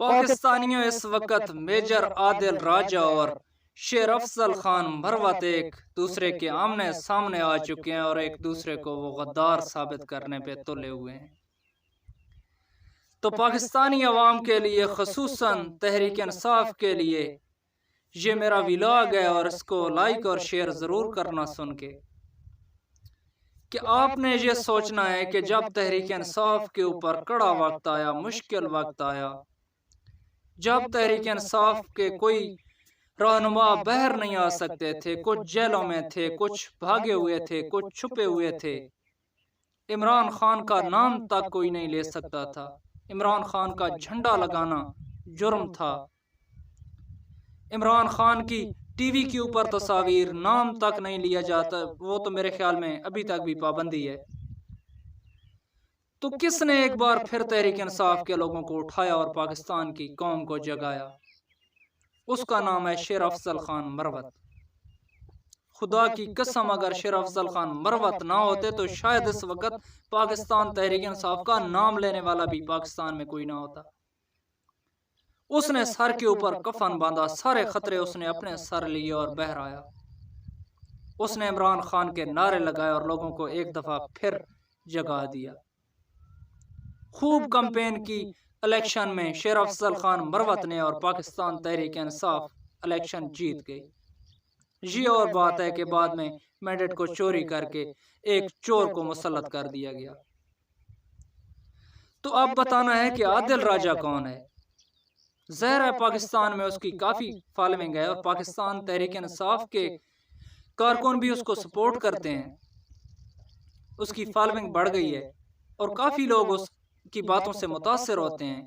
پاکستانیوں اس وقت میجر عادل راجہ اور شیر افضل خان مروت ایک دوسرے کے آمنے سامنے آ چکے ہیں اور ایک دوسرے کو وہ غدار ثابت کرنے پہ تلے ہوئے ہیں۔ تو پاکستانی عوام کے لیے، خصوصاً تحریک انصاف کے لیے، یہ میرا ولاگ ہے اور اس کو لائک اور شیئر ضرور کرنا سن کے، کہ آپ نے یہ سوچنا ہے کہ جب تحریک انصاف کے اوپر کڑا وقت آیا، مشکل وقت آیا، جب تحریک انصاف کے کوئی رہنما باہر نہیں آ سکتے تھے، کچھ جیلوں میں تھے، کچھ بھاگے ہوئے تھے، کچھ چھپے ہوئے تھے، عمران خان کا نام تک کوئی نہیں لے سکتا تھا، عمران خان کا جھنڈا لگانا جرم تھا، عمران خان کی ٹی وی کے اوپر تصاویر، نام تک نہیں لیا جاتا، وہ تو میرے خیال میں ابھی تک بھی پابندی ہے۔ تو کس نے ایک بار پھر تحریک انصاف کے لوگوں کو اٹھایا اور پاکستان کی قوم کو جگایا؟ اس کا نام ہے شیر افضل خان مروت۔ خدا کی قسم اگر شیر افضل خان مروت نہ ہوتے تو شاید اس وقت پاکستان تحریک انصاف کا نام لینے والا بھی پاکستان میں کوئی نہ ہوتا۔ اس نے سر کے اوپر کفن باندھا، سارے خطرے اس نے اپنے سر لیے اور بہر آیا۔ اس نے عمران خان کے نعرے لگائے اور لوگوں کو ایک دفعہ پھر جگا دیا۔ خوب کمپین کی الیکشن میں شیر افضل خان مروت نے اور پاکستان تحریک انصاف الیکشن جیت گئی۔ یہ اور بات ہے کہ بعد میں مینڈیٹ کو چوری کر کے ایک چور کو مسلط کر دیا گیا۔ تو اب بتانا ہے کہ عادل راجہ کون ہے؟ ظاہر ہے پاکستان میں اس کی کافی فالوئنگ ہے اور پاکستان تحریک انصاف کے کارکن بھی اس کو سپورٹ کرتے ہیں، اس کی فالوئنگ بڑھ گئی ہے اور کافی لوگ اس کی باتوں سے متاثر ہوتے ہیں،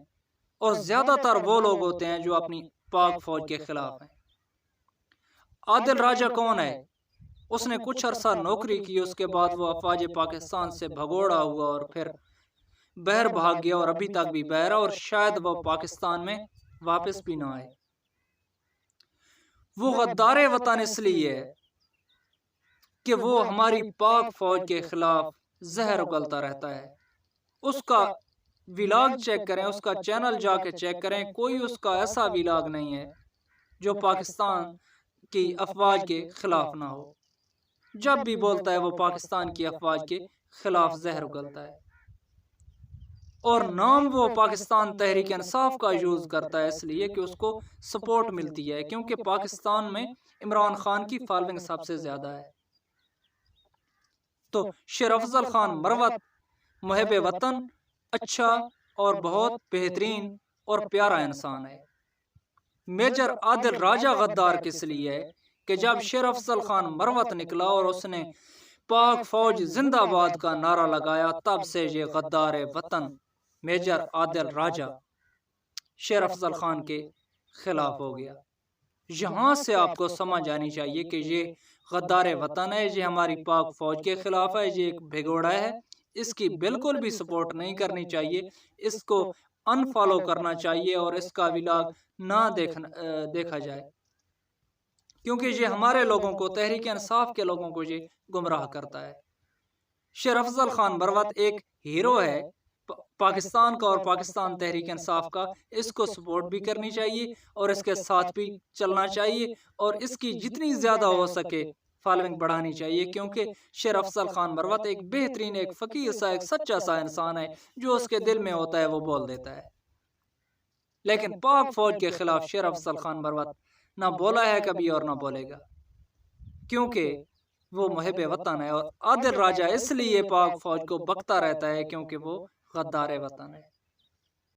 اور زیادہ تر وہ لوگ ہوتے ہیں جو اپنی پاک فوج کے خلاف ہیں۔ عادل راجہ کون ہے؟ اس نے کچھ عرصہ نوکری کی، اس کے بعد وہ افواج پاکستان سے بھگوڑا ہوا اور پھر باہر بھاگ گیا اور ابھی تک بھی باہر ہے اور شاید وہ پاکستان میں واپس بھی نہ آئے۔ وہ غدار وطن اس لیے ہے کہ وہ ہماری پاک فوج کے خلاف زہر اگلتا رہتا ہے۔ اس کا ولاگ چیک کریں، اس کا چینل جا کے چیک کریں، کوئی اس کا ایسا ولاگ نہیں ہے جو پاکستان کی افواج کے خلاف نہ ہو۔ جب بھی بولتا ہے وہ پاکستان کی افواج کے خلاف زہر اگلتا ہے، اور نام وہ پاکستان تحریک انصاف کا یوز کرتا ہے اس لیے کہ اس کو سپورٹ ملتی ہے، کیونکہ پاکستان میں عمران خان کی فالوئنگ سب سے زیادہ ہے۔ تو شیر افضل خان مروت محب وطن، اچھا اور بہت بہترین اور پیارا انسان ہے۔ میجر عادل راجہ غدار کس لیے ہے کہ جب شیر افضل خان مروت نکلا اور اس نے پاک فوج زندہ باد کا نعرہ لگایا، تب سے یہ غدار وطن میجر عادل راجہ شیر افضل خان کے خلاف ہو گیا۔ یہاں سے آپ کو سمجھ آنی چاہیے کہ یہ غدار وطن ہے، یہ ہماری پاک فوج کے خلاف ہے، یہ ایک بھگوڑا ہے، اس کی بالکل بھی سپورٹ نہیں کرنی چاہیے، اس کو انفالو کرنا چاہیے اور اس کا ولاگ نہ دیکھا جائے، کیونکہ یہ ہمارے لوگوں کو، تحریک انصاف کے لوگوں کو یہ گمراہ کرتا ہے۔ شیر افضل خان مروت ایک ہیرو ہے پاکستان کا اور پاکستان تحریک انصاف کا، اس کو سپورٹ بھی کرنی چاہیے اور اس کے ساتھ بھی چلنا چاہیے اور اس کی جتنی زیادہ ہو سکے فالوئنگ بڑھانی چاہیے، کیونکہ شیر افضل خان مروت ایک بہترین، ایک فقیر سا، ایک سچا سا انسان ہے، جو اس کے دل میں ہوتا ہے وہ بول دیتا ہے۔ لیکن پاک فوج کے خلاف شیر افضل خان مروت نہ بولا ہے کبھی اور نہ بولے گا، کیونکہ وہ محب وطن ہے، اور عادل راجہ اس لیے پاک فوج کو بکتا رہتا ہے کیونکہ وہ غدار وطن ہے۔